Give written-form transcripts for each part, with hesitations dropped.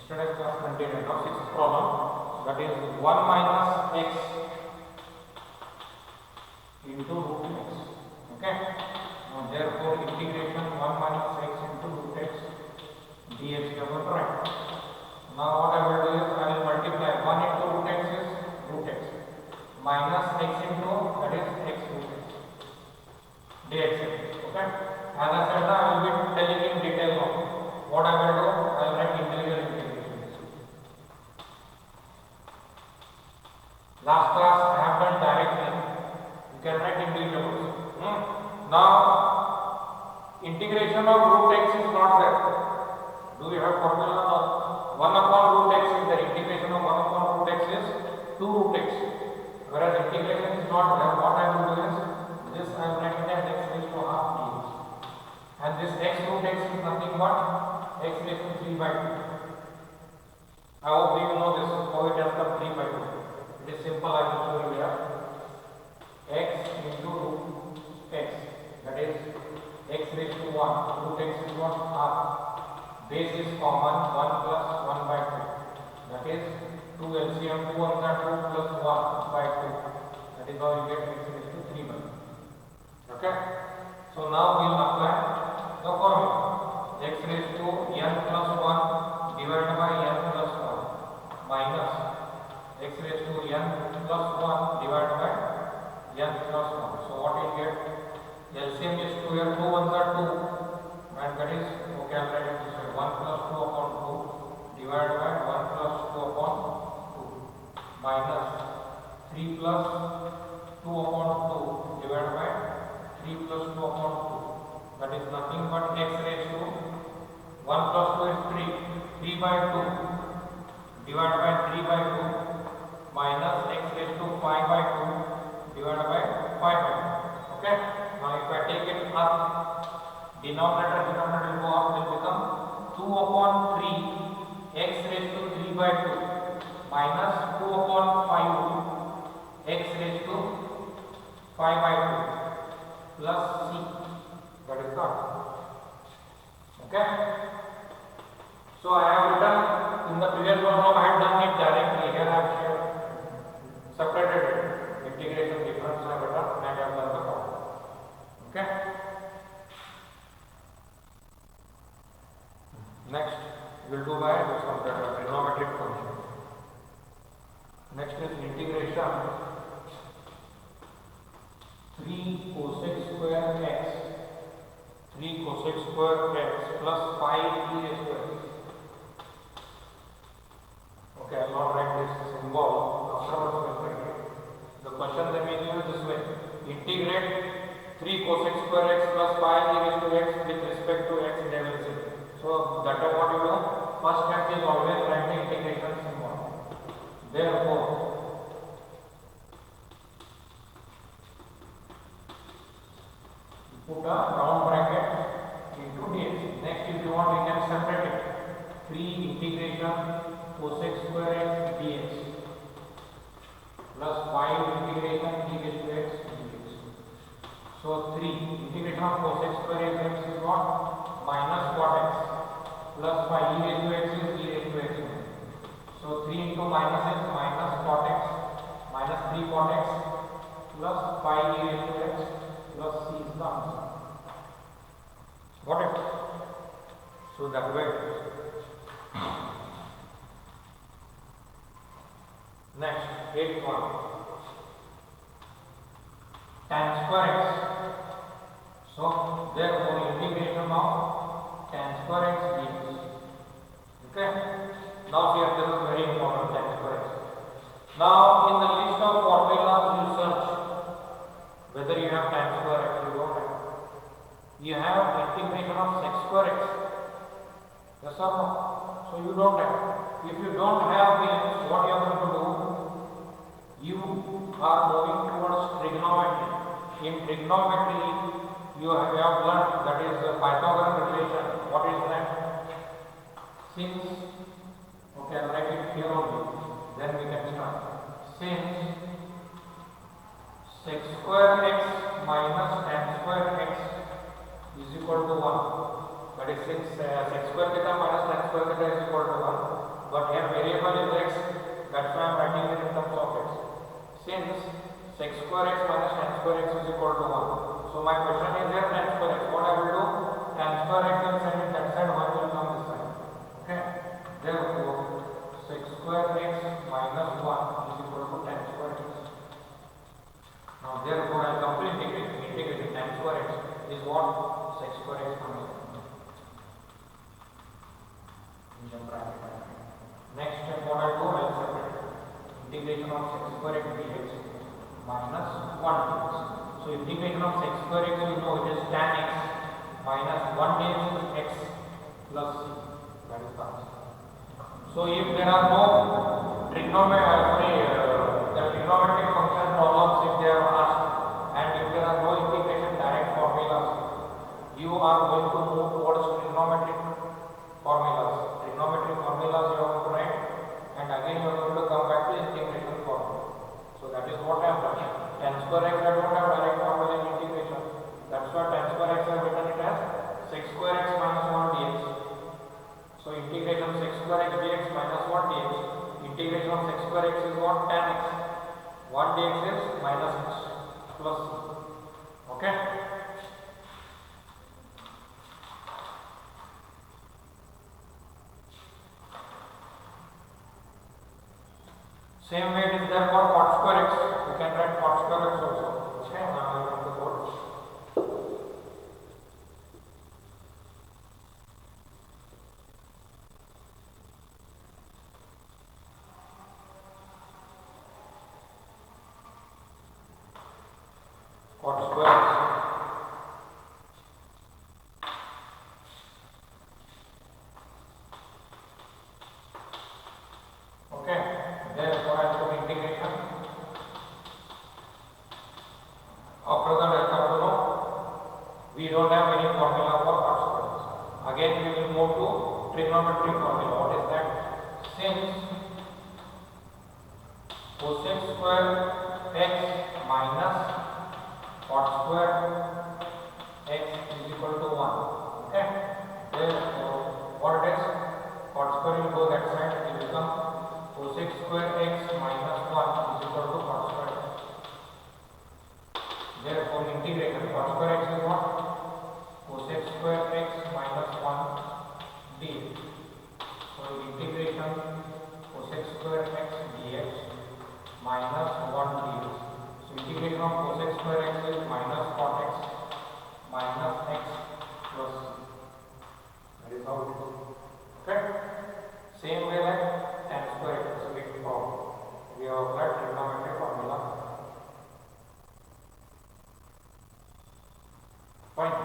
Yesterday's class continued. Now sixth problem, that is 1 minus x into root x. Okay. Now therefore integration 1 minus x into root x dx we have to write. Now what I will do is I will multiply 1 into root x is root x minus x into that is x root x dx. Okay. As I said, I will be telling in detail now. What I will do, I will write individual integrations. Last class I have done directly. You can write individuals. Now integration of root x is not there. Do we have formula now? 1 upon root x is there. Integration of 1 upon root x is 2 root x. Whereas integration is not there. What I will do is this I will write as x raised to half dx. And this x root x is nothing but x raised to 3 by 2. I hope you know this, how it has come 3 by 2. It is simple, I will show you here. X into root x, that is x raised to 1, root x is what? Half. Base is common, 1 plus 1 by 2. That is 2 LCM, 2 1s are 2 plus 1 by 2. That is how you get x raised to 3 by 2. Okay? So now we will apply the formula. X raised to n plus 1 divided by n plus 1 minus x raised to n plus 1 divided by n plus 1. So what you get? LCM is 2 here, 2 1s are 2 and that is, okay, I will write it this way, 1 plus 2 upon 2 divided by 1 plus 2 upon 2 minus 3 plus 2 upon 2 divided by 3 plus 2 upon 2. That is nothing but x raised to 1 plus 2 is 3 by 2 divided by 3 by 2 minus x raised to 5 by 2 divided by 5 by 2. Okay. Now if I take it up, denominator will go up, will become 2 upon 3 x raised to 3 by 2 minus 2 upon 5 x raised to 5 by 2 plus c. That is not. Okay. So I have written in the previous problem, I have done it directly. Here I have separated it. Integration difference I have written and I have done the problem. Okay. Next, we will do by this one, that trigonometric function. Next is integration 3 cosec square x. 3 cosec square x plus 5 e raised to x. Okay, I will not write this symbol. Afterwards, we will write it. The question they may give you this way: integrate 3 cosec square x plus 5 e raised to x with respect to x in every zero. So that is what you do. First step is always write the integration symbol. Therefore, put a round bracket into dx. Next, if you want, you can separate it. 3 integration cosec square x dx plus 5 integration e raised to x dx. So 3 integration of cosec square x is what? Minus cot x plus 5 e raised to x is e raised to x. So 3 into minus is minus cot x minus 3 cot x plus 5 e raised to x plus c is the answer. Got it? So that way. Next, 8th one. Tan square x. So therefore integration of tan square x dx. Okay. Now here this is very important, tan square x. Now in the list of formulas you search whether you have tan square x, you don't have. You have integration of sec square x. Yes or no? So you don't have. If you don't have means what you are going to do? You are moving towards trigonometry. In trigonometry, you have learned, that is Pythagorean relation. What is that? Since, okay, I'll write it here only, then we can start. Since sec square x minus tan square x is equal to 1. That is, since sec square theta minus tan square theta is equal to 1, but here variable is x, that's why I am writing it in terms of x. Since sec square x minus tan square x is equal to 1, so my question is here tan square x. What I will do? Tan square x will send it that side, 1 will come this side. Okay. Therefore, sec square x minus 1 is equal to tan square x. Now therefore, I complete integration tan square x is what? Sec square x minus 1. Next step what I do, I will separate integration of sec square x dx minus 1 dx. So integration of sec square x, you know, it is tan x minus 1 dx is x plus c. That is the answer. So if there are no trigonometric function problems, if they are asked, and if there are no integration direct formulas, you are going to move towards trigonometric formulas. Trigonometric formulas you have to write, and again you are going to come back to integration formula. So that is what I have done. Tan square x, I don't have direct formula in integration. That's why tan square x I have written it as sec square x minus 1 dx. So integration sec square x dx minus 1 dx. Integration of sec square x is what? Tan x. 1 dx is minus x plus c. Okay. Same way it is there for cot square x. You can write cot square x also. Okay, now I run the code. Cot square x. Okay. Therefore, I put integration. After that, I come to know we don't have any formula for cot square x. Again, we will move to trigonometric formula. What is that? Since cosec square x minus cot square x is equal to 1. Okay. Therefore, what it is? Cot square will go that side. It will become cosec square x minus 1 is equal to cot square x. Therefore, integration cot square x is what? Cosec square x minus 1 dx. So, integration cosec square x dx minus 1 dx. So, integration of cosec square x is minus cot x minus x plus c. That is how it is. Okay. Same way like tan square x is a big problem. We have applied trigonometric formula. Fine.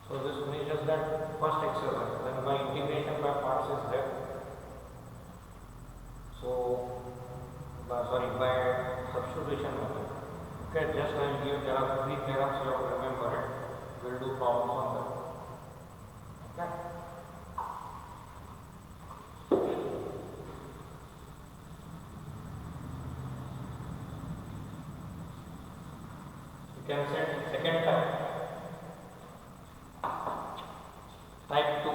So this finishes that first exercise. Then by integration by parts is there. So by substitution method. Okay, just I will give, there are 3 theorems, you have to remember it. We will do problems on that. Okay. You can set second type. Type 2.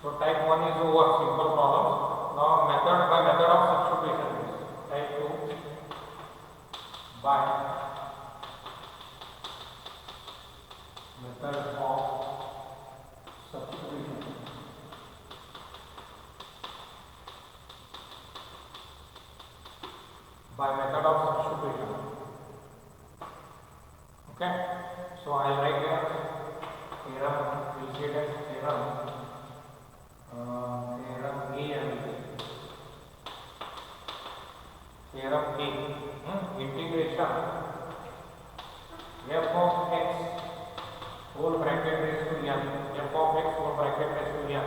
So type 1 is over, simple problems. Now method of substitution is type 2 by method of substitution. By method of substitution. Okay, so I will write here theorem, we will say that theorem A and B. Theorem A, integration f of x whole bracket raised to n, f of x whole bracket raised to n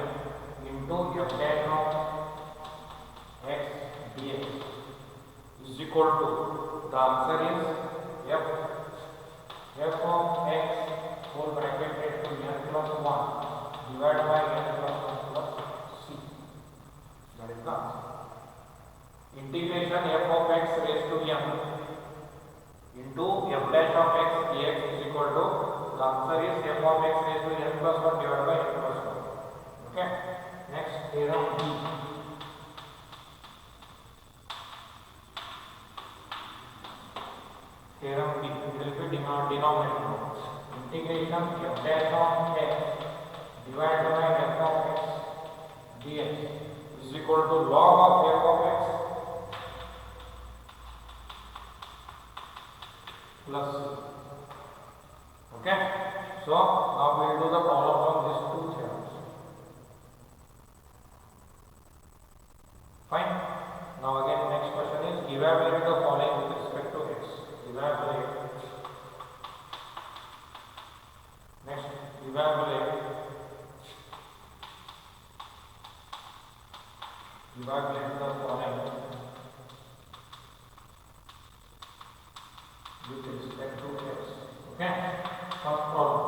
into f dash of x dx is equal to, the answer is f f of x whole bracket raised to n plus 1 divided by n plus 1 plus c. That is the answer. Integration f of x raised to m into f dash of x dx is equal to, the answer is f of x raised to n plus 1 divided by n plus 1. Okay. Next, theorem B. Theorem B, it will be denominator. Integration f dash of x divided by f of x dx is equal to log of f of x plus c. Okay. So now we will do the problems on these two theorems. Fine. Now again next question is evaluate the following with respect to x. Evaluate. Next, evaluate the following with respect to x. Okay. First problem.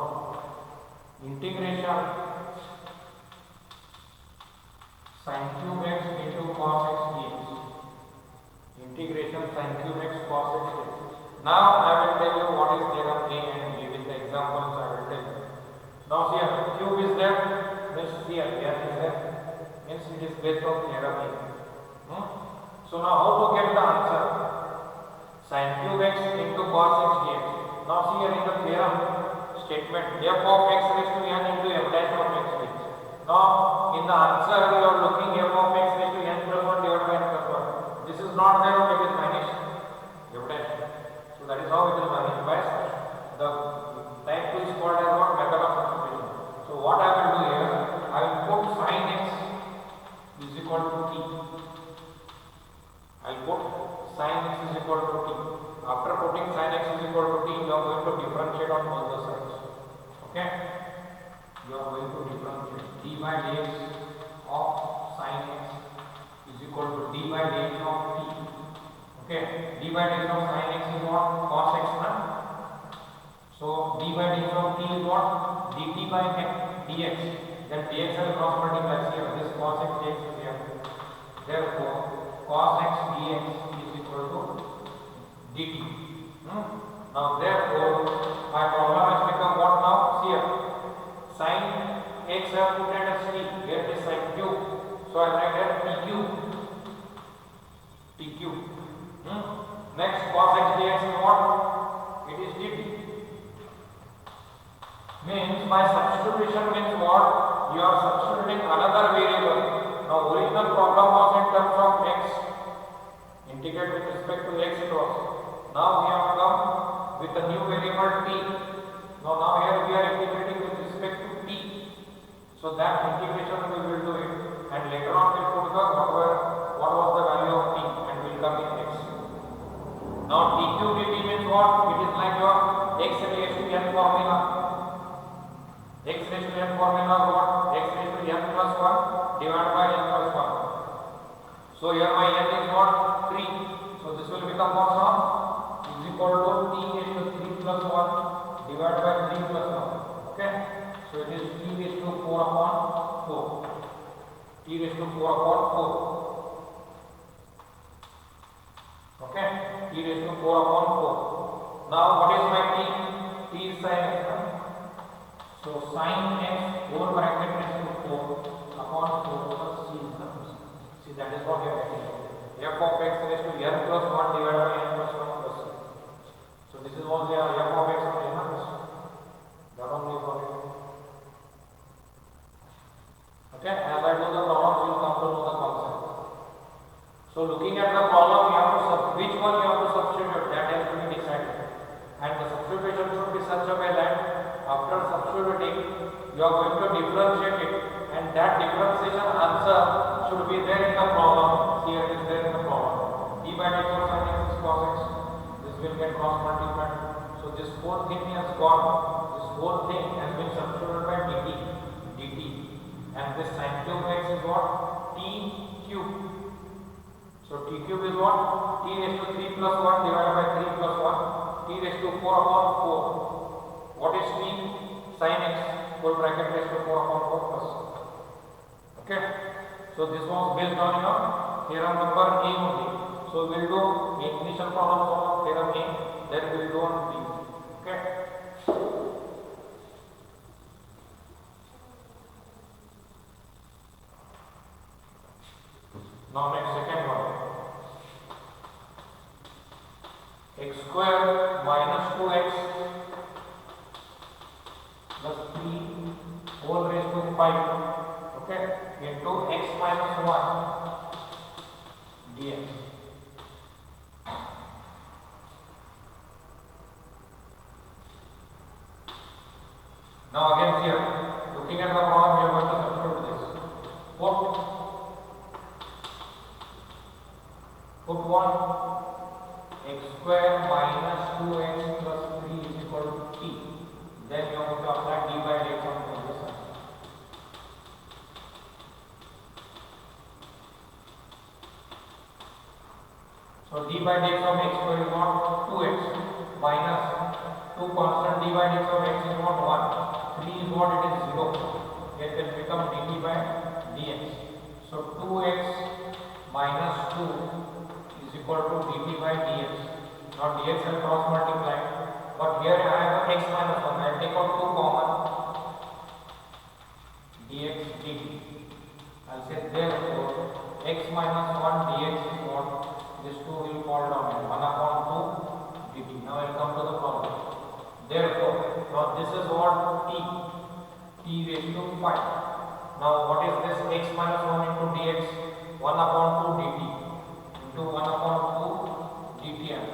Integration sin cube x into cos x dx. Integration sin cube x cos x dx. Now I will tell you what is theorem A and B with the examples I will tell you. Now here cube is there, means here is there, means it is based on theorem A. So now how to get the answer? Sin cube x into cos x dx. Now see here in the theorem statement f of x raised to n into f dash of x dx. Now in the answer you are looking f of x raised to n plus 1 divided by n plus 1. This is not there, it is vanished. F dash. So that is how it will vanish by substitution. The type 2 is called as what? Method of substitution. So what I will do here, I will put sin x is equal to t. I will put sin x is equal to t. After putting sin x is equal to t, you are going to differentiate on both the sides. Okay? You are going to differentiate d by dx of sin x is equal to d by dx of t. Okay? D by dx of sin x is what? Cos x, na? So d by dx of t is what? dt by dx. Then dx will cross multiply here. This cos x dx is here. Therefore, cos x dx is equal to dt. Now therefore, my problem has become what now? Here, sin x I have put as t. Here it is sin cube. So I write here t cube. T cube. Next, cos x dx is what? It is dt. Means by substitution means what? You are substituting another variable. Now original problem was in terms of x. Integrate with respect to x it was. Now we have come with a new variable t. Now here we are integrating with respect to t. So that integration we will do it, and later on we will put the what was the value of t and will come in x. Now t cube dt means what? It is like your x raised to n formula. X raised to n formula is what? X raised to n plus 1 divided by n plus 1. So here my n is what? 3. So this will become what now? Is equal to t raised to 3 plus 1 divided by 3 plus 1. Okay? So it is t raised to 4 upon 4. T raised to 4 upon 4. Okay? T raised to 4 upon 4. Now what is my t? T is sin x. So sin x whole bracket raised to 4 upon 4 plus c is the answer. See, that is what we are getting. F of x raised to n plus 1 divided by n plus 1 plus c. So this is what we are f of x only, na? That only is what we are. Okay, as I do the problems, you will come to know the concept. So looking at the problem, you have to which one you have to substitute, that has to be decided. And the substitution should be such a way that after substituting, you are going to differentiate it, and that differentiation answer should be there in the problem. Here it is there in the problem. D by dx of sin x is cos x. This will get cross multiplied. So this whole thing has gone. This whole thing has been substituted by dt. And this sin cube x is what? T cube. So t cube is what? T raised to 3 plus 1 divided by 3 plus 1. T raised to 4 upon 4. What is t? Sin x whole bracket raised to 4 upon 4 plus. Okay. So this was based on your theorem number A only. So we will do initial problems on theorem A, then we will do on B. Okay. Now next second one. X square minus 2x plus 3 whole raised to 5, okay, into x minus 1 dx. Now again here, looking at the problem, we are going to substitute this. Put 1, x square minus 2x plus 3 is equal to t. Then you have to apply d by dx on this side. So d by dx of x square is not 2x minus 2 constant d by dx of x is not 1. 3 is what it is 0. It will become dt by dx. So 2x minus 2 is equal to dt by dx. Now dx will cross multiply. But here I have x minus 1. I will take out 2 common. Dx dt. I will say therefore x minus 1 dx is what? This 2 will fall down. 1 upon 2 dt. Now I will come to the problem. Therefore, now this is what t. T raised to 5. Now what is this x minus 1 into dx? 1 upon 2 dt into 1 upon 2 dtm.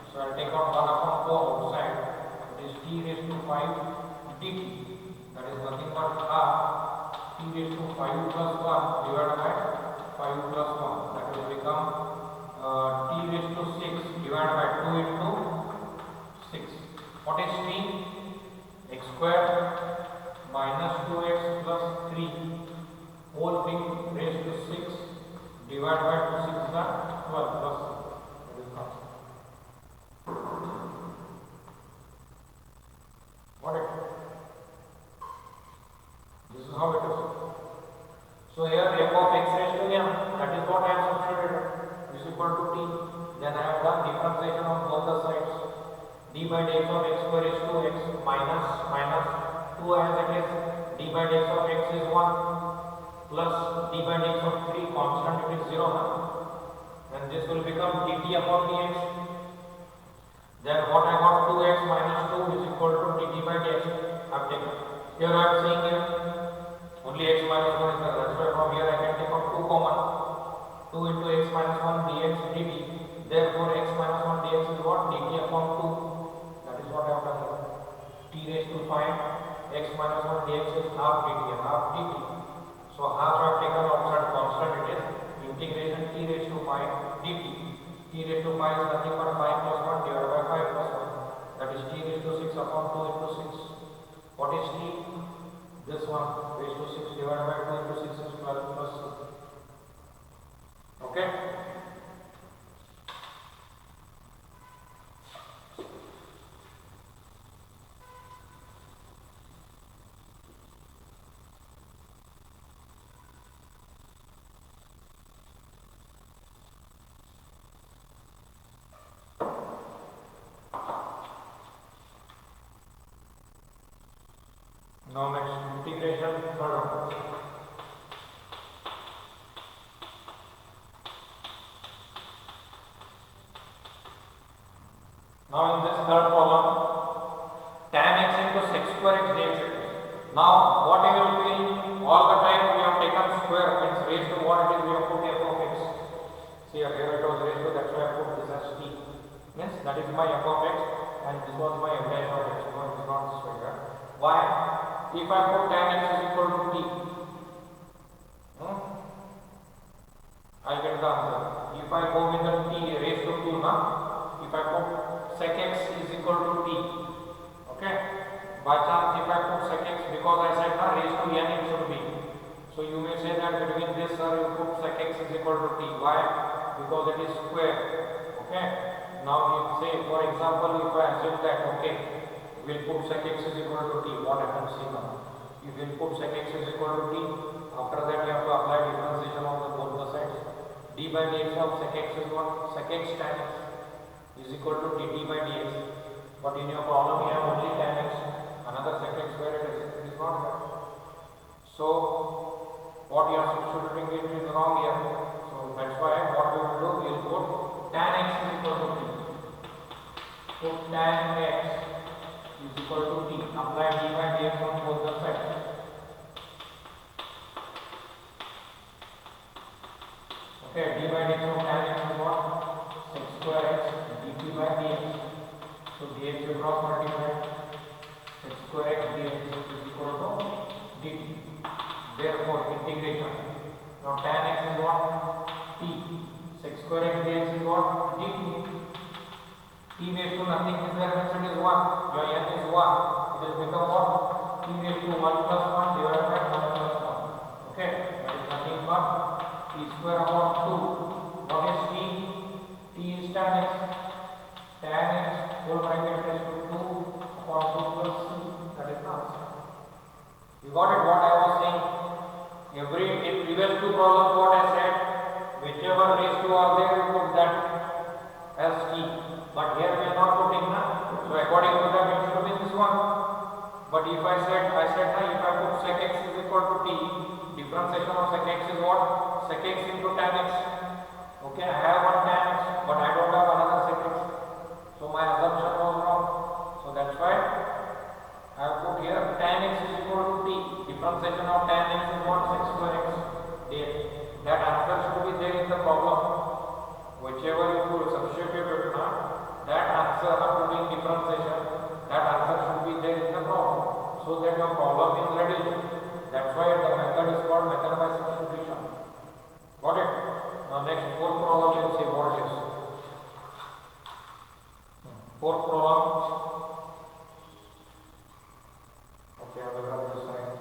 So I will take out 1 upon 2 outside. It is t raised to 5 dt. That is nothing but half t raised to 5 plus 1 divided by 5 plus 1. That will become t raised to 6 divided by 2 into 6. What is t? X square minus 2x plus 3 whole thing raised to 6 divided by 2 6 is 12 plus. Got it? This is how it is. So here f of x raised to m, that is what I have substituted, is equal to t. Then I have done differentiation on both the sides. D by dx of x square is 2x minus 2 as it is. D by dx of x is 1 plus d by dx of 3 constant, it is 0. Then this will become dt upon dx. Then what I got, 2x minus 2 is equal to dt by dx. I have taken. Here I am seeing here only x minus 1 is there. That's why from here I can take out 2 common. 2 into x minus 1 dx dt. Therefore x minus 1 dx is what? Dt upon 2. That is what I have done. T raised to 5. X minus 1 dx is half dt and half dt. So half I have taken outside constant, it is integration t raised to 5 dt. T raised to 5 is nothing but 5 plus 1 divided by 5 plus 1. That is t raised to 6 upon 2 into 6. What is t? This one raised to 6 divided by 2 into 6 is 12 plus 6. Okay? Now next integration third order. Now in this third problem, tan x into sec square x dx. Now what you will feel, all the time we have taken square, means raised to what it is, we have put f of x. See here it was raised to, that's why I put this as t. Means that is my f of x and this was my f dash of x. No, it is not this way here. Why? If I put tan x is equal to t, I get the answer. If I go with the t raised to 2, if I put sec x is equal to t, okay, by chance if I put sec x, because I said raised to n it should be, so you may say that between this you put sec x is equal to t. Why? Because it is square. Okay, now you say, for example, if I assume that, okay, we'll put sec x is equal to t, what happens? See now. If we'll put sec x is equal to t, after that you have to apply differentiation on the both the sides. D by dx of sec x is what? Sec x tan x is equal to dt by dx. But in your problem you have only tan x, another sec x where it is not there. So what you are substituting it is wrong here. So that's why what we will do, we will put tan x is equal to t. Put tan x is equal to t. Apply d by dx on both the sides. Okay, d by dx of tan x is what? Sec square x dt by dx. So dx will cross multiply. Sec square x dx is equal to dt. Therefore, integration. Now tan x is what? T. Sec square x dx is what? dt. T raised to nothing is there, means it is 1. Your n is 1. It has become what? T raised to 1 plus 1 divided by 1 plus 1. Okay, that is nothing but t square upon 2. What is t? T is tan x. Tan x whole bracket raised to 2 upon 2 plus c. That is the answer. You got it what I was saying? In previous two problems what I said, whichever raised to are there, we put that as t. But here we are not putting na. So according to that it should be this one. But if I said if I put sec x is equal to t, differentiation of sec x is what? Sec x into tan x. Okay, I have one tan x, but I don't have another sec x. So my assumption was wrong. So that's why I have put here tan x is equal to t. Differentiation of tan x is what? Sec square x dx. That answer should be there in the problem. Whichever you put substitute it now, that answer after doing differentiation, that answer should be there in the problem. So that your problem is ready. That's why the method is called method by substitution. Got it? Now next fourth problem you will see what it is. Fourth problem. Okay, I will run this side.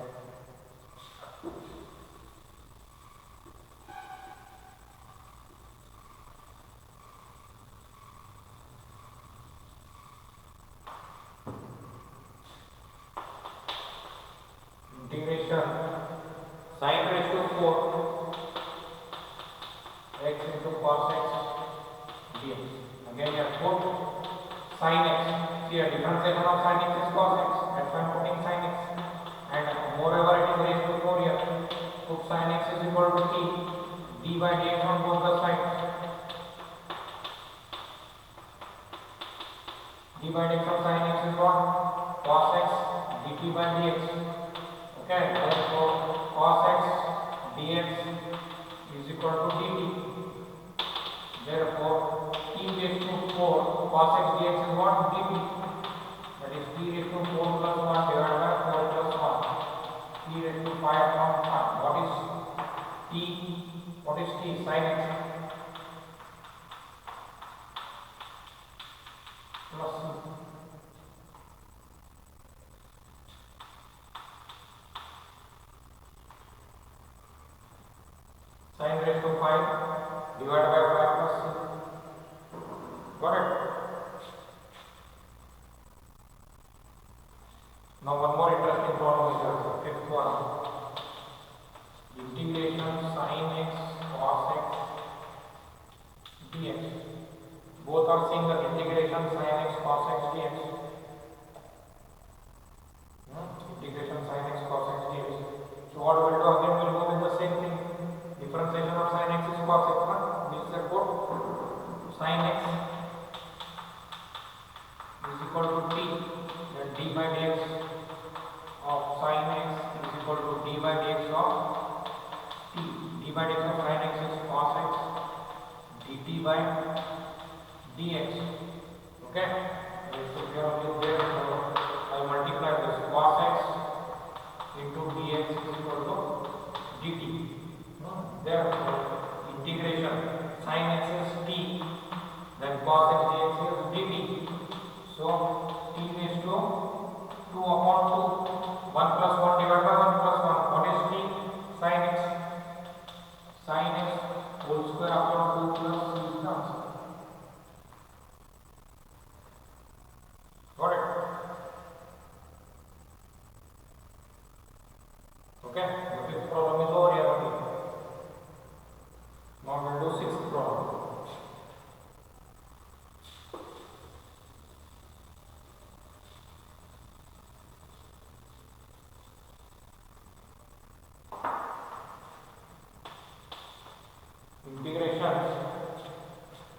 Integration sin raised to 4 x into cos x dx. Again you have put sin x. See, a differentiation of sin x is cos x. That's why I am putting sin x. And moreover it is raised to 4 here. Put sin x is equal to t. D by dx on both the sides. D by dx of sin x is what? Cos x dt by dx. Okay, therefore cos x dx is equal to dt. Therefore t raised to 4 cos x dx is what? Dt. That is t raised to 4 plus 1 divided by 4 plus 1. T raised to 5 upon 5. What is t? What is t? Sin x plus c. Sin raised to 5 divided by 5 plus c. Got it? Now one more interesting problem is the fifth one. Integration sin x cos x dx. Both are seeing the integration sin x cos x dx. Integration sin x cos x dx. So what we will do again, we will go with the same thing. Differentiation of sin x is cos x. Means that put sin x is equal to t. Then d by dx of sin x is equal to d by dx of t. D by dx of sin x is cos x dt by dx. Okay? So here only there, so I will multiply this cos x into dx is equal to dt. Therefore, integration sin x is t, then cos x dx is dt. So t raised to 2 upon 2, 1 plus 1 divided by 1 plus 1. What is t? Sin x. Sin x whole square upon 2 plus c is the answer. Got it?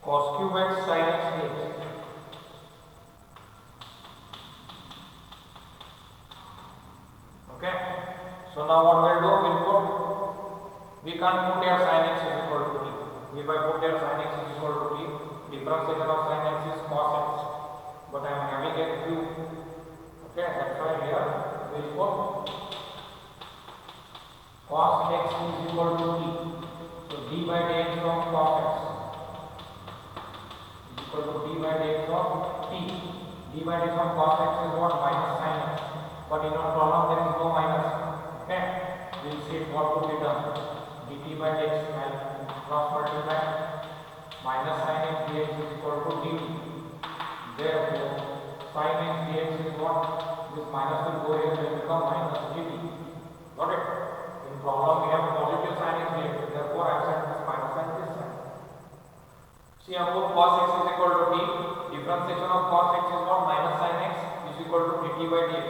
cos cube x sin x dx. Okay. So now what we'll do, we'll put, we can't put here sin x is equal to t. If I put here sin x is equal to t, differentiation of sin x is cos x. But I am having a cube. Okay, that's why here we'll put cos x is equal to t. So d by dx of cos x is equal to d by dx of t. D by dx of cos x is what? Minus sin x. But in our problem there is no minus. Okay, we'll see what to be done. dt by dx cross multiply minus sin x dx is equal to dt. Therefore, sin x dx is what? This minus will go here, will become minus dt. Got it? In problem we have positive sin x dx. Therefore, I have set this minus sign this side. See, I put cos x is equal to t. Differentiation of cos x is what? Minus sin x is equal to dt by dx.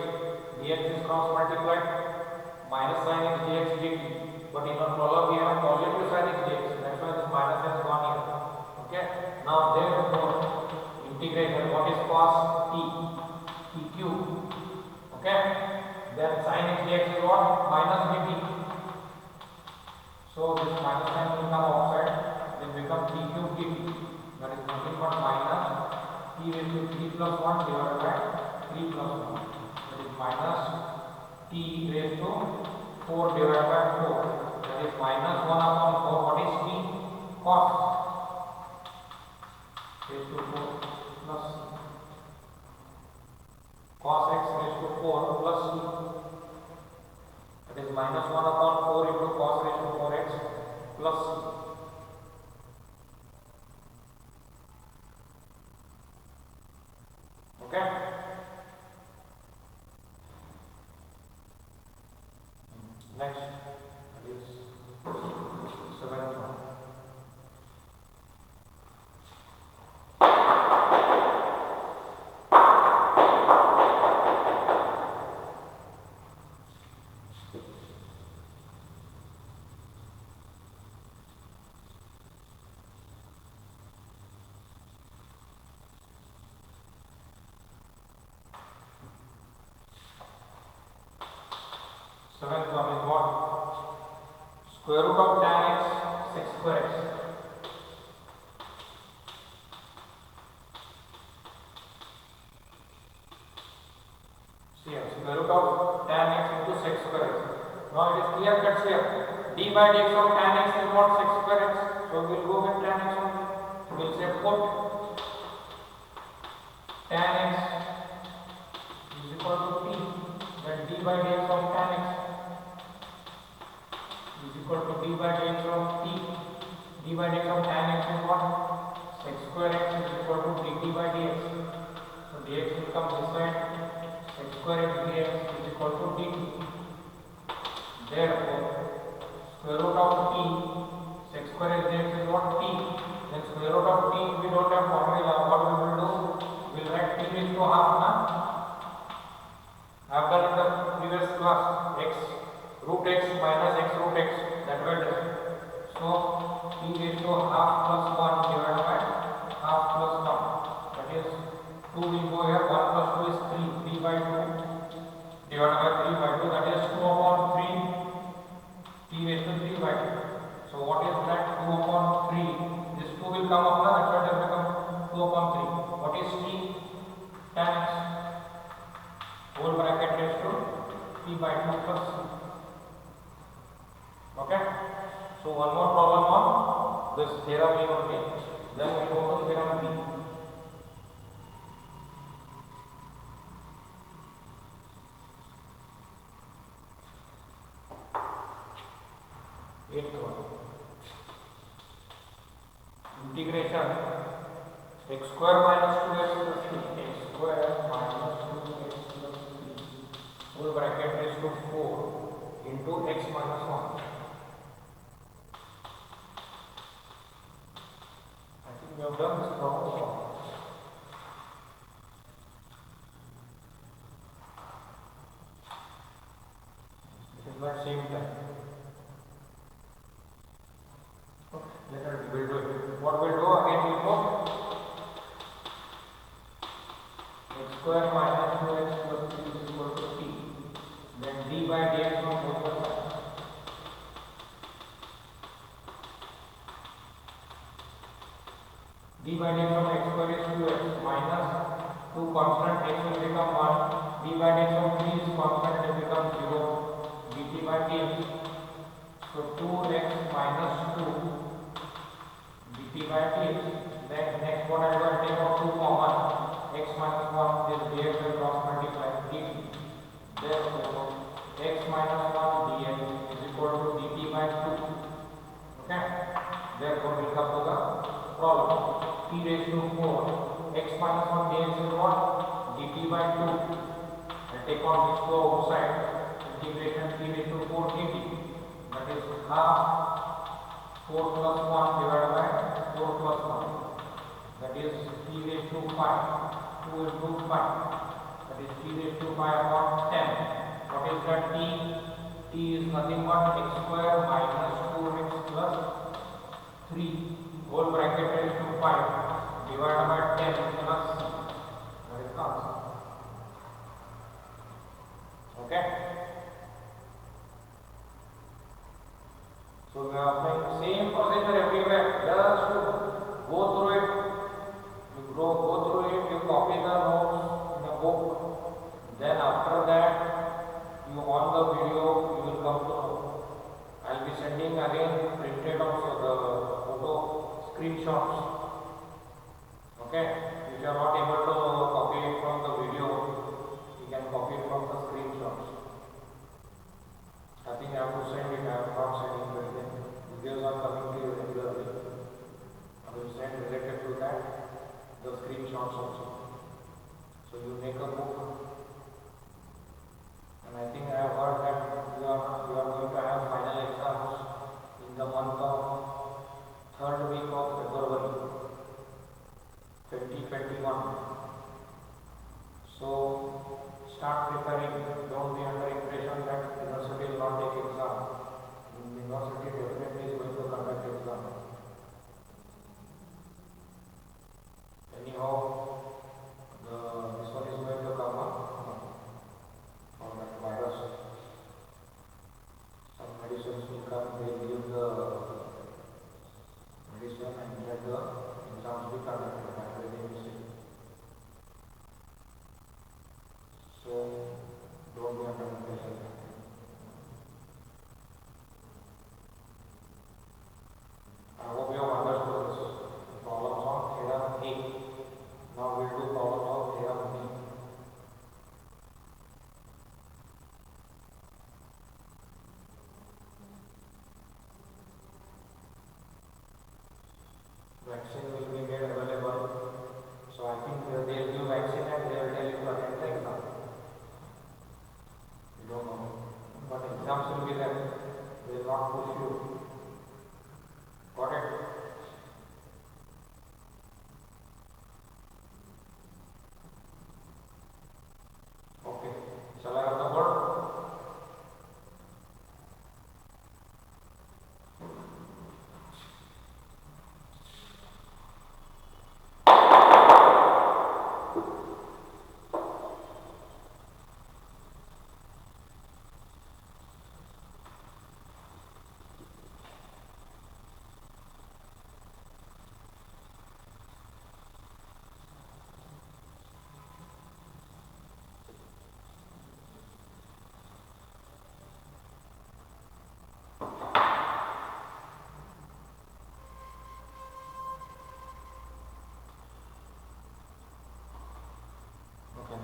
Dx is cross multiplied minus sin x dx dt. But in our problem we have positive sin x dx. That's why this minus has gone here. Okay. Now therefore integration, what is cos t? T cube. Okay. Then sin x dx is what? Minus dt. So this minus sign will come outside. Then become t cube dt. That is nothing but minus t raised to 3 plus 1 divided by 3 plus 1. That is minus t raised to 4 divided by 4. That is minus 1 upon 4. What is t? Cos raised to 4 plus cos x raised to 4 plus c. That is minus 1 upon 4 into cos raised to 4x plus c. Okay. Next is 7th one. Seventh one is what? Square root of tan x sec square x. See here, square root of tan x into sec square x. Now it is clear cut here. D by dx of tan x is what? Sec square x. So we will go with tan x only. We will say put tan x is equal to t. Then d by dx of tan x is equal to d by dx of t. D by dx of tan x is what? Sec square x is equal to dt by dx. So dx will come this side. Sec square x dx is equal to dt. Therefore, square root of t, sec square x dx is what? T. Then square root of t, we don't have formula. What we will do? We will write t raised to half na. I have done in the previous class. X root x minus x root x, that will do. So t raised to half plus 1 divided by half plus 1. That is 2 will go here. 1 plus 2 is 3. 3 by 2 divided by 3 by 2. That is 2 upon 3. T raised to 3 by 2. So what is that? 2 upon 3. This 2 will come up. That's why it has become 2 upon 3. What is t? Tan x whole bracket raised to t by 2 plus c. Okay. So one more problem on this theorem A only. Then we go to theorem B. Eighth one. Integration x square minus 2x plus 3. X square minus 2x plus 3 whole bracket raised to 4 into x minus 1. I think we have done this problem. It is not same time. Okay, let us will do it. What we'll do again, we'll put square minus 2x plus 3 is equal to t. Then d by dx on both the sides. D by dx of x square is 2x minus 2 constant x will become 1. D by dx of 3 is constant, it will become 0. dt by dx. So 2x minus 2 dt by dx. Then next what I will take out 2 common. X minus 1 is dx will cross multiply dt. Therefore x minus 1 dx is equal to dt by 2. Okay. Therefore we come to the problem. T raised to 4 x minus 1 dx is what? dt by 2. I take on this 4 outside. Integration t raised to 4 dt. That is half 4 plus 1 divided by 4 plus 1. That is t raised to 5. 2 into 5. That is t raised to 5 upon 10. What is that t? T is nothing but x square minus 4x plus 3 whole bracket raised to 5 divided by 10 plus c. That is the answer. Okay. So we are applying the same procedure everywhere. Just to go through it. You go through it. You copy the notes in the book. Then after that, you on the video. You will come to know. I'll be sending again printed also the photo screenshots. Okay. If you are not able to copy it from the video, you can copy it from the screenshots. I think I have to send it. I am not sending it. Videos are coming to you regularly. I will send related to that the screenshots also. So you make a book. And I think I have heard that you are going to have final exams in the month of 3rd week of February 2021. So start preparing. Don't be under impression that university will not take exam. University definitely is going to conduct exam. Anyhow, this one is going to come up on that virus. Some medicines will come, they give the medicine and let the exams be conducted. That will be missing. So don't be under impression. I hope you have understood this. Problems on theorem A. Now we'll do problems on theorem B. Vaccine will be made available. So I think they will give vaccine and they will tell you to attend the exam. You don't know. But exams will be there. They will not push you. Got it? Okay. Shall I have the board?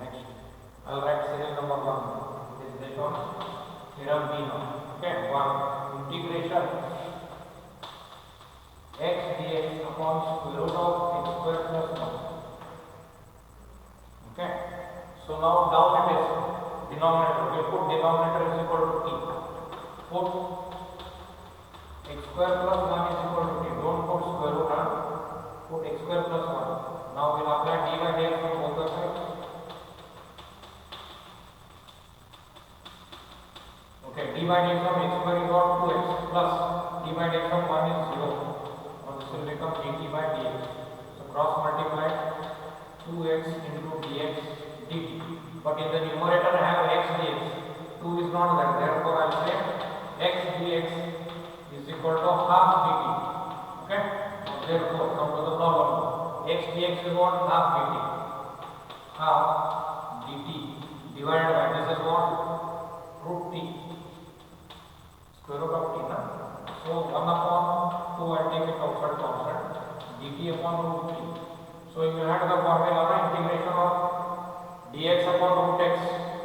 Next, I'll write serial number 1. It is based on theorem B now. Okay, 1. Integration x dx upon square root of x square plus 1. Okay, so now down it is denominator. We put denominator is equal to t. Put x square plus 1 is equal to t. Don't put square root. Put x square plus 1. Now we'll apply d by dx on both the sides. Okay, d by dx of x square is what? 2x plus d by dx of 1 is 0. Now this will become dt by dx. So cross multiply 2x into dx dt. But in the numerator I have x dx. 2 is not there. Therefore I will say x dx is equal to half dt. Okay. Therefore come to the problem. X dx is what? Half dt. Half dt divided by this is what? Root t. Square root of t. Na? So 1 upon 2 I take it outside constant. dt upon root t. So if you had the formula integration of dx upon root x,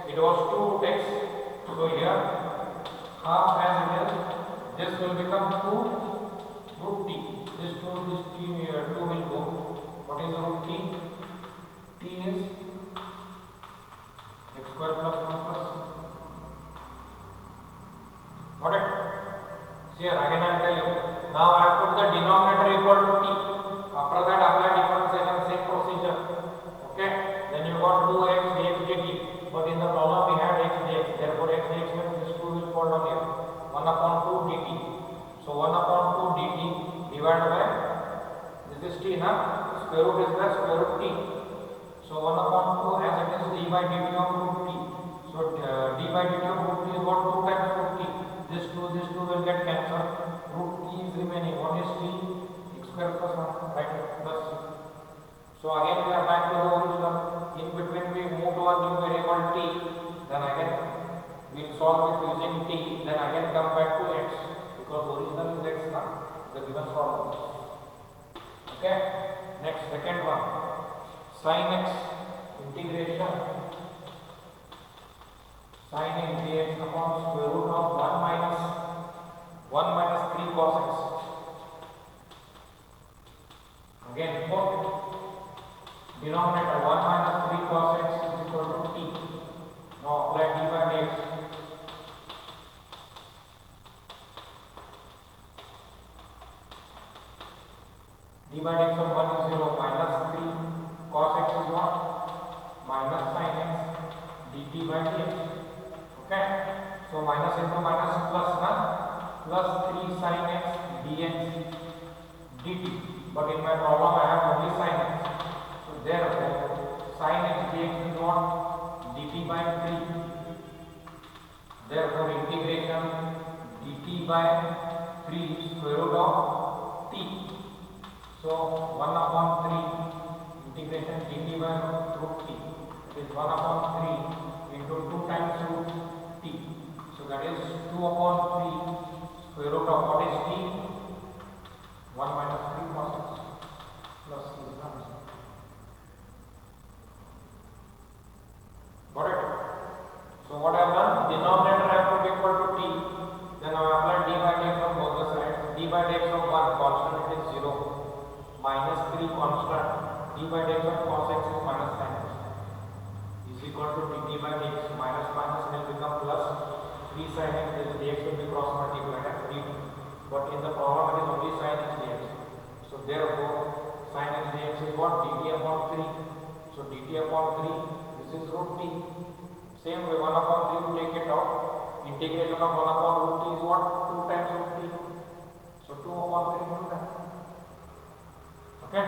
it was 2 root x. So here half as it is, this will become 2 root t. This 2 will go. What is root t? T is x square plus 1 plus. Got it? See here again I will tell you. Now I have put the denominator equal to t. After that apply differentiation, same procedure. Okay? Then you got 2x dx dt. But in the problem we had x dx. Therefore x dx means this 2 will fall down here. 1 upon 2 dt. So 1 upon 2 dt divided by this is t na. Square root is the square root t. So 1 upon 2 as it is d by dt of root t. So d by dt of root t is what? 2 times root t. This 2 will get cancelled. Root t is remaining. What is t? X square plus 1. Right? Plus. So again we are back to the original. In between we move to a new variable t. Then again we will solve it using t. Then again come back to x. Because original is x na. The given problem. Okay? Next, second one. Sin x integration. Sin x dx upon square root of 1 minus 3 cos x. Again, put denominator 1 minus 3 cos x is equal to t. Now apply d by dx. d by dx of 1 is 0 minus 3 cos x is what? Minus sin x dt by dx. Okay? So minus into minus plus na? Plus 3 sin x dx dt. But in my problem I have only sin x. So therefore sin x dx is what? Dt by 3. Therefore integration dt by 3 square root of t. So 1 upon 3 integration dt by root t. It is 1 upon 3 into 2 times root t. So that is 2 upon 3 square root of what is t? 1 minus 3 cos x plus t is not. Got it? So what I have done? Denominator I have put equal to t. Then I apply d by dx on both the sides. D by dx of 1 constant it is 0. Minus 3 constant. D by dx of cos x is minus sin x. Is equal to dt by dx. Minus minus will become plus 3 sin x. This dx will be cross multiplied as dt. But in the problem it is only sin x dx. So therefore sin x dx is what? Dt upon 3. So dt upon 3, this is root t. Same way 1 upon 3 to take it out. Integration of 1 upon root t is what? 2 times root t. So 2 upon 3 into that. Okay?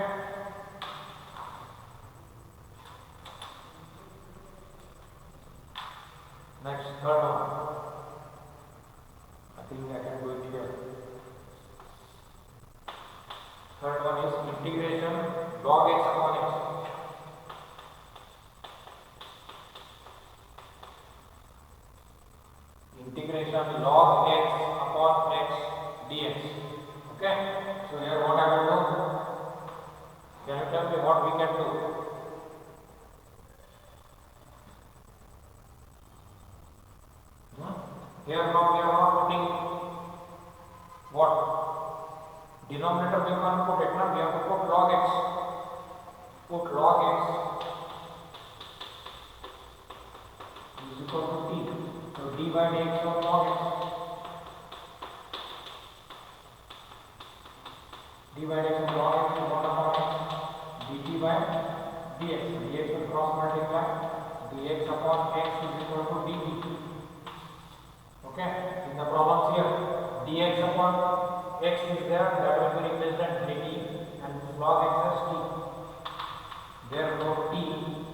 Next, third one. I think I can do it here. Third one is integration log x upon x. Integration log x upon x dx. Okay? So here what I will do? Can you tell me what we can do? Here now we are not putting what? Denominator we can't put it now. We have to put log x. Put log x is equal to t. So d by dx of log x. D by dx of log x is 1 upon x. dt by dx. dx will cross multiply. dx upon x is equal to dt. Okay? In the problems here, dx upon x is there, that will be replaced at dt and log x as t. Therefore t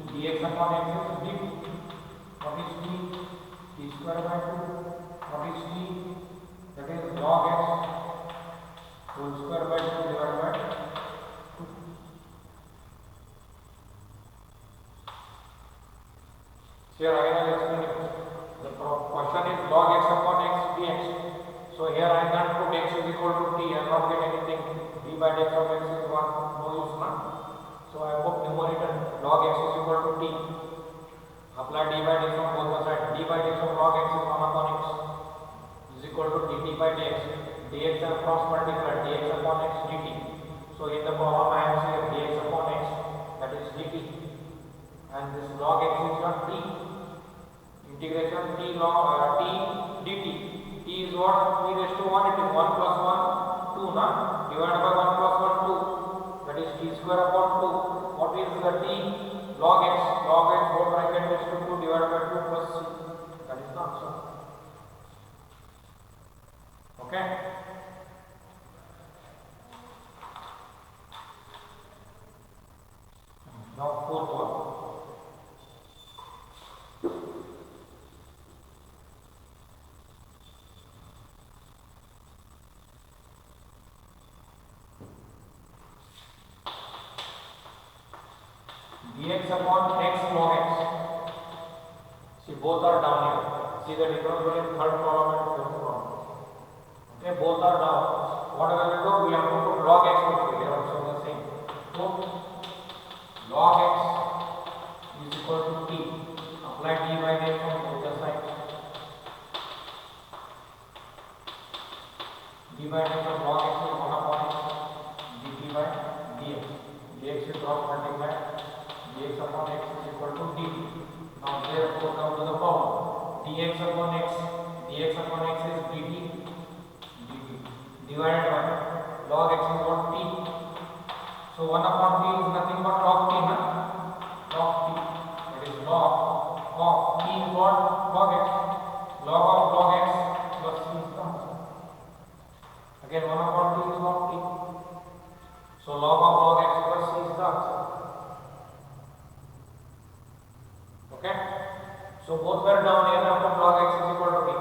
dx upon x is dt. What is t? T square by 2. What is t? That is log x whole square by 2 divided by 2. Here I will explain it. The question is log x upon x dx. So here I can't put x is equal to t. I will not get anything. D by dx of x is 1. No use now. So I put numerator log x is equal to t. Apply d by dx on both the sides. D by dx of log x is 1 upon x is equal to dt by dx. Dx are cross multiplied. Dx upon x dt. So in the problem I am saying dx upon x, that is dt. And this log x is not t. Integration t log t dt. T is what? E raised to 1. It is 1 plus 1 2 na. Divided by 1 plus 1 2. That is t square upon 2. What is the t? Log x. Log x whole bracket raised to 2 divided by 2 plus c. That is the answer. Okay. Now fourth one. Dx upon x log x. See, both are down here. See the difference between third column and fourth column. Okay, both are down. What we will do? We have to put log x also. They are also the same. So log x is equal to t. Apply d by dx on both the sides. D by dx of log x is 1 upon x. dt by dx. Dx is cross multiplied. Dx upon x is equal to dt. Now therefore come to the problem. Dx upon x is dt. Divided by log x is what? T. So 1 upon t is nothing but log t, na? Log t. That is log of t is what? Log x. Log of log x plus c is the answer. Again 1 upon t is log t. So log of log x plus c is the answer. Okay. So both were down here. Now put log x is equal to t.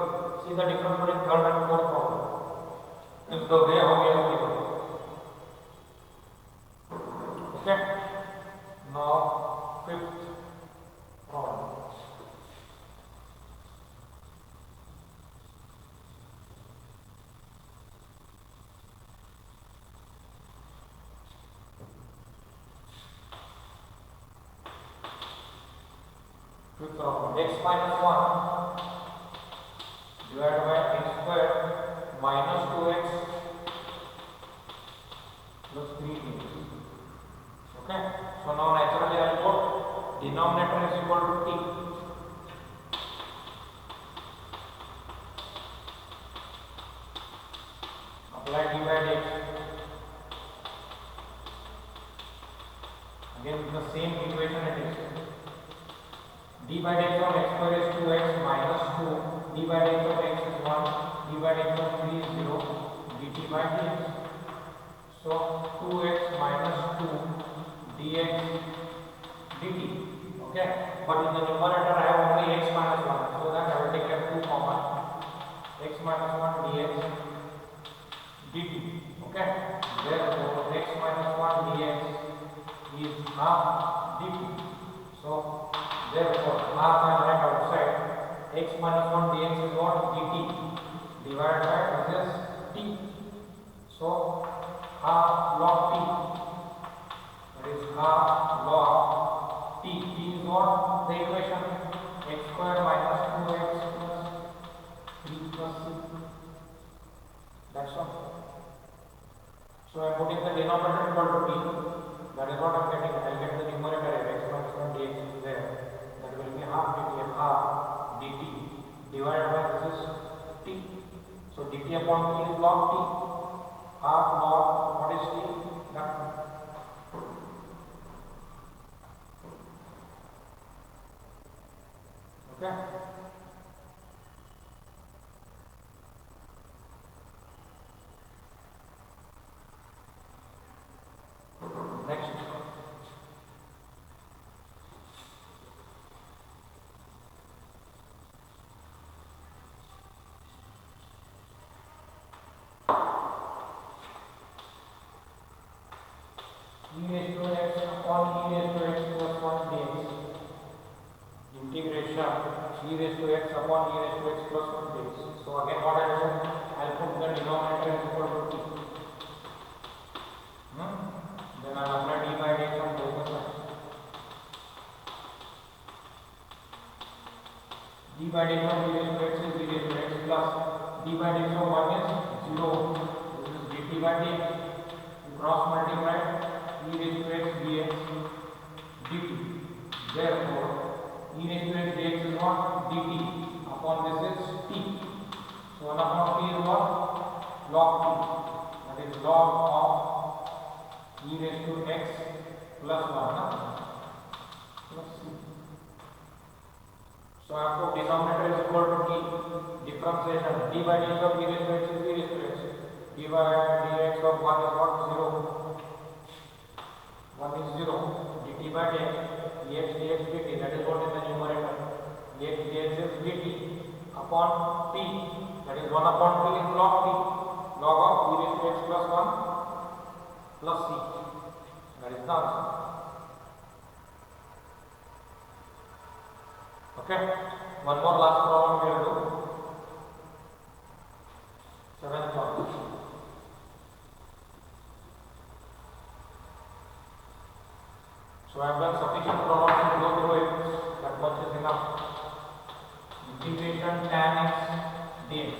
See the difference between third and fourth problem. This is the way how we have given. Okay. Now fifth problem. Fifth problem. X minus 1 divided by x square minus 2x plus 3t. Okay. So now naturally I will put denominator is equal to t. Apply d by dx. Again with the same equation it is. D by dx of x square is 2x minus 2. D by dx of x is 1. D by dx of 3 is 0. dt by dx. So 2x minus 2 dx dt. Okay. But in the numerator I have only x minus 1. So that I will take f2 common. X minus 1 dx dt. Okay. Therefore x minus 1 dx is half dt. So therefore half I write outside. X minus 1 dx is what? dt divided by this t. So half log t. That is half log t. T is what? The equation x square minus 2x plus 3 plus 6. That's all. So I am putting the denominator equal to t. That is what I am getting. I will get the numerator x minus 1 dx is there. That will be half dt and half dt divided by this is t. So dt upon t is log t. Half log what is t? Nothing. Okay. Next. e raised to x upon e raised to x plus 1 dx. Integration e raised to x upon e raised to x plus 1 dx. So again what I will do, I will put the denominator is equal to t. Then I will apply d by dx on both the sides. d by dx of e raised to x is e raised to x plus d by dx of 1 is 0. This is dt by dx. You cross multiply e raised to x dx dt. Therefore, e raised to x dx is what? Dt. Upon this is t. So 1 upon t is what? Log t. That is log of e raised to x plus 1 plus c. So आपको denominator is equal to t. Differentiation d by dx of e raised to x is e raised to x. d by dx of 1 is what? 0. 1 is 0. dt by dx. dx dx dt. That is what is the numerator. dx dx is dt upon t. That is 1 upon t is log t. Log of e raised to x plus 1 plus c. That is the answer. Okay. One more last problem we will do. 7th problem. So I have done sufficient problems to go through it. That much is enough. Integration tan x dx.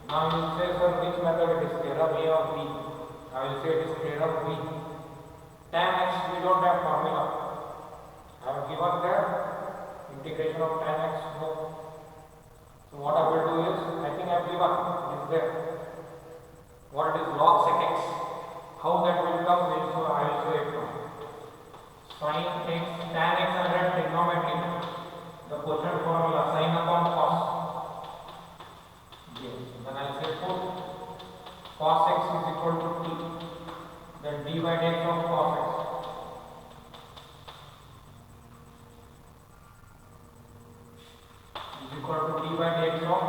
Now you will say, sir, which method it is, theorem A or B? I will say it is theorem B. Tan x we don't have formula. I have given there integration of tan x. No. So what I will do is, I think I have given, it is there. What it is log sec x. How that will come, so I will show it now. Sin x, tan x under trigonometry. The quotient formula sin upon cos. Yes. Then I will say put cos x is equal to t. Then d by dx of cos x. Is equal to d by dx of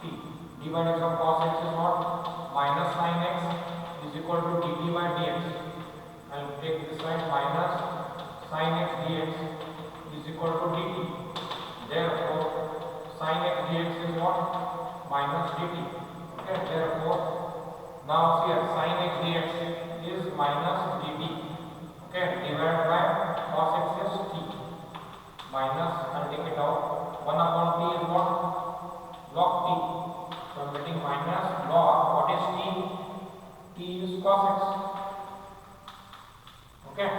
t. d by dx of cos x is what? Minus sin x is equal to dt by dx. I will take this side minus sin x dx is equal to dt. Therefore, sin x dx is what? Minus dt. Okay. Therefore, now here sin x dx is minus dt. Okay. Divided by cos x is t. Minus, I will take it out. 1 upon t is what? Log t. So I am getting minus log. What is t? T is cos x. Okay.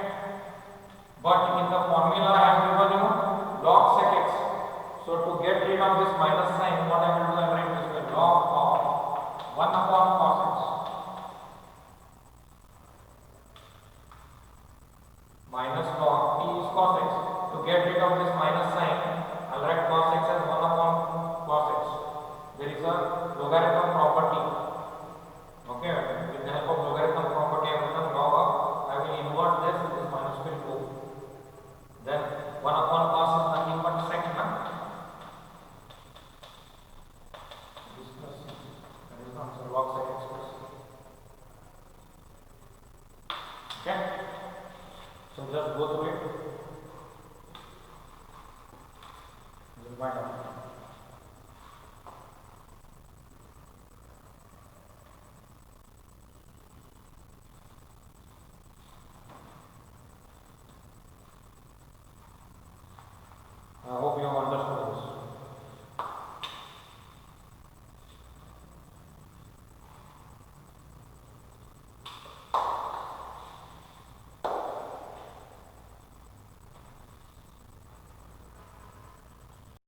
But in the formula I have given you log sec x. So to get rid of this minus sign, what I will do, I will write this way: log of 1 upon cos x minus log t is cos x. To get rid of this minus sign, I will write cos x as 1 upon cos x. There is a logarithm property. Okay, with the help of logarithm property, I have written log of, I will invert this, this minus will go. Then 1 upon cos is nothing but sec, na? This plus c. That is the answer, log sec x plus c. Okay, so just go through it. This is my